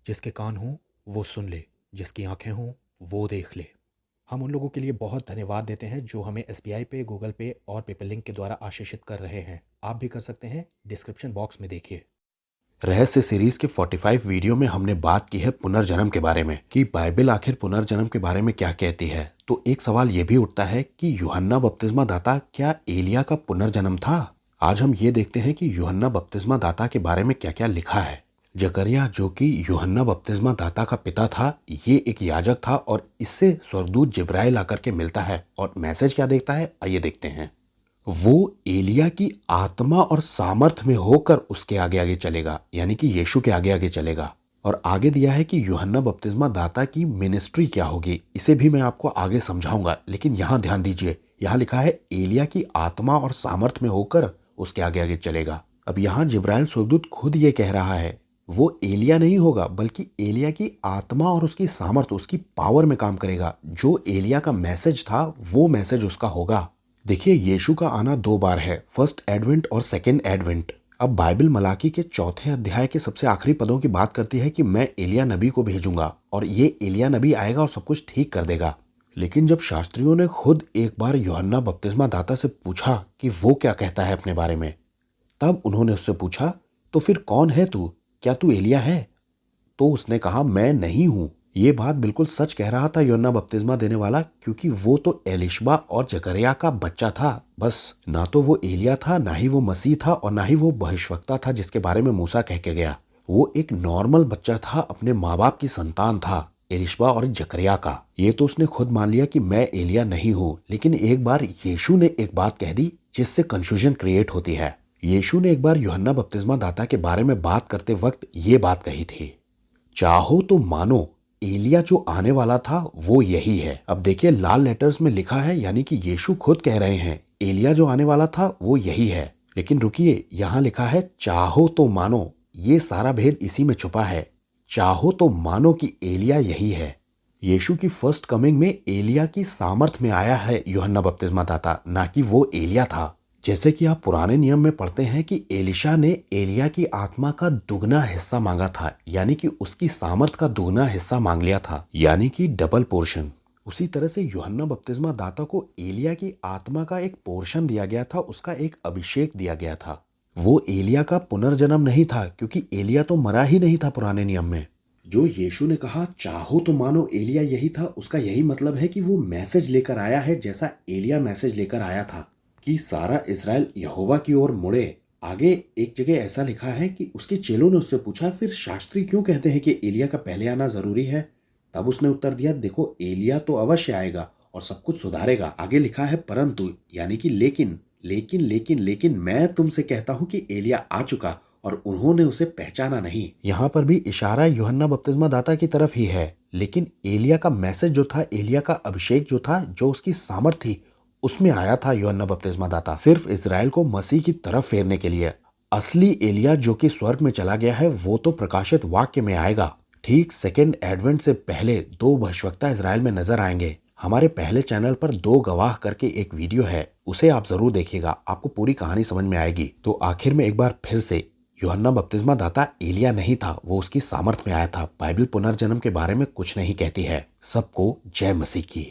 जिसके कान हों वो सुन ले, जिसकी आंखें हों वो देख ले। हम उन लोगों के लिए बहुत धन्यवाद देते हैं जो हमें एसबीआई पे, गूगल पे और पेपरलिंक के द्वारा आशीषित कर रहे हैं। आप भी कर सकते हैं, डिस्क्रिप्शन बॉक्स में देखिए। रहस्य सीरीज के 45 वीडियो में हमने बात की है पुनर्जन्म के बारे में कि बाइबल आखिर पुनर्जन्म के बारे में क्या कहती है। तो एक सवाल ये भी उठता है कि यूहन्ना बपतिस्मा दाता क्या एलिया का पुनर्जन्म था? आज हम ये देखते हैं कि यूहन्ना बपतिस्मा दाता के बारे में क्या क्या लिखा है। जकरिया जो कि यूहन्ना बपतिस्मा दाता का पिता था, ये एक याजक था और इससे स्वर्गदूत जिब्राइल आकर के मिलता है और मैसेज क्या देता है, आइए देखते हैं। वो एलिया की आत्मा और सामर्थ में होकर उसके आगे आगे चलेगा, यानी कि यीशु के आगे आगे चलेगा। और आगे दिया है कि यूहन्ना बपतिस्मा दाता की मिनिस्ट्री क्या होगी, इसे भी मैं आपको आगे समझाऊंगा। लेकिन यहाँ ध्यान दीजिए, यहाँ लिखा है एलिया की आत्मा और सामर्थ में होकर उसके आगे आगे चलेगा। अब यहाँ जिब्राइल स्वर्गदूत खुद ये कह रहा है, वो एलिया नहीं होगा बल्कि एलिया की आत्मा और उसकी सामर्थ, उसकी पावर में काम करेगा। जो एलिया का मैसेज था वो मैसेज उसका होगा। देखिए, यीशु का आना दो बार है, फर्स्ट एडवेंट और सेकेंड एडवेंट। अब बाइबल मलाकी के चौथे अध्याय के सबसे आखिरी पदों की बात करती है कि मैं एलिया नबी को भेजूंगा और ये एलिया नबी आएगा और सब कुछ ठीक कर देगा। लेकिन जब शास्त्रियों ने खुद एक बार यूहन्ना बपतिस्मा दाता से पूछा कि वो क्या कहता है अपने बारे में, तब उन्होंने उससे पूछा, तो फिर कौन है तू, क्या तू एलिया है? तो उसने कहा, मैं नहीं हूं। ये बात बिल्कुल सच कह रहा था यूहन्ना बपतिस्मा देने वाला, क्योंकि वो तो एलिशबा और जकरिया का बच्चा था। बस ना तो वो एलिया था, ना ही वो मसीह था और ना ही वो भविष्यवक्ता था जिसके बारे में मूसा कह के गया। वो एक नॉर्मल बच्चा था, अपने माँ बाप की संतान था, एलिशबा और जकरिया का। ये तो उसने खुद मान लिया कि मैं एलिया नहीं हूँ। लेकिन एक बार यीशु ने एक बात कह दी जिससे कंफ्यूजन क्रिएट होती है। यीशु ने एक बार यूहन्ना बपतिस्मा दाता के बारे में बात करते वक्त ये बात कही थी, चाहो तो मानो एलिया जो आने वाला था वो यही है। अब देखिए, लाल लेटर्स में लिखा है, यानी कि यीशु खुद कह रहे हैं एलिया जो आने वाला था वो यही है। लेकिन रुकिए, यहाँ लिखा है चाहो तो मानो। ये सारा भेद इसी में छुपा है। चाहो तो मानो कि एलिया यही है। यीशु की फर्स्ट कमिंग में एलिया की सामर्थ में आया है यूहन्ना बपतिस्मा दाता, ना कि वो एलिया था। जैसे कि आप पुराने नियम में पढ़ते हैं कि एलिशा ने एलिया की आत्मा का दुगना हिस्सा मांगा था, यानी कि उसकी सामर्थ का दुगना हिस्सा मांग लिया था, यानी कि डबल पोर्शन। उसी तरह से यूहन्ना बपतिस्मा दाता को एलिया की आत्मा का एक पोर्शन दिया गया था, उसका एक अभिषेक दिया गया था। वो एलिया का पुनर्जन्म नहीं था, क्योंकि एलिया तो मरा ही नहीं था पुराने नियम में। जो यीशु ने कहा चाहो तो मानो एलिया यही था, उसका यही मतलब है कि वो मैसेज लेकर आया है जैसा एलिया मैसेज लेकर आया था कि सारा इस्राएल यहोवा की ओर मुड़े। आगे एक जगह ऐसा लिखा है कि उसके चेलों ने उससे पूछा, फिर शास्त्री क्यों कहते हैं कि एलिया का पहले आना जरूरी है? तब उसने उत्तर दिया, देखो एलिया तो अवश्य आएगा और सब कुछ सुधारेगा। आगे लिखा है परंतु, यानी कि लेकिन लेकिन लेकिन लेकिन मैं तुमसे कहता हूं कि एलिया आ चुका और उन्होंने उसे पहचाना नहीं। यहाँ पर भी इशारा यूहन्ना बपतिस्मा दाता की तरफ ही है। लेकिन एलिया का मैसेज जो था, एलिया का अभिषेक जो था, जो उसकी सामर्थ थी, उसमें आया था यूहन्ना बपतिस्मा दाता सिर्फ इजराइल को मसीह की तरफ फेरने के लिए। असली एलिया जो कि स्वर्ग में चला गया है वो तो प्रकाशित वाक्य में आएगा। ठीक सेकेंड एडवेंट से पहले दो भविष्यवक्ता इजराइल में नजर आएंगे। हमारे पहले चैनल पर दो गवाह करके एक वीडियो है, उसे आप जरूर देखिएगा, आपको पूरी कहानी समझ में आएगी। तो आखिर में एक बार फिर से, यूहन्ना बपतिस्मा दाता एलिया नहीं था, वो उसकी सामर्थ में आया था। बाइबल पुनर्जन्म के बारे में कुछ नहीं कहती है। सबको जय मसीह की।